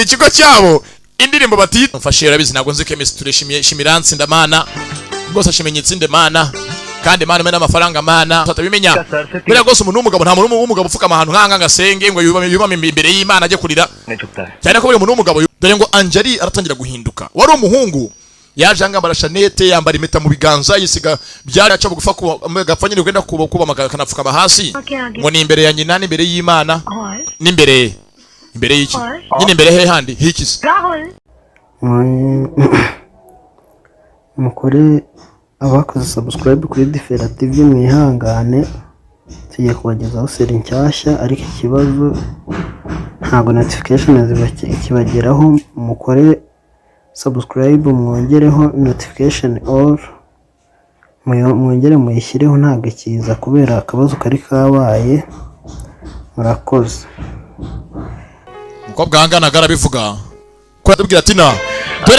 ikigo cyabo indirimbo bati mfashe rabizi ntabwo nzi chemistry shimiransi ndamana rwose ashimenye itsinde mana kandi mana mena amafaranga mana tutabimenya bira rwose umuntu w'umugabo nta muntu w'umugabo ufuka amahantu nkanga ngasenge ngo yubame imbere y'Imana ajye kurira cyane ko buri muntu w'umugabo dore ngo Anjali aratangira guhinduka wari umuhungu yaje angambara Chanete yambara impeta mu biganza yisiga byaraca bugufa ku gapfanyire kwenda kuba makanafuka hasi ngo ni imbere ya nyina n'imbere y'Imana n'imbere y'iki nyine imbere he handi hikisi mukore abakoze subscribe kuri Difera TV mwihangane tugiye kubagezaho seri nshyashya ariko ikibazo ntabwo notification zibageraho mukore subscribe mwongereho notification all mwongere muyishyireho ntabwo kiza kubera akabazo kari kabaye murakoze umukobwa hangana garabivuga ko yatubwira ati na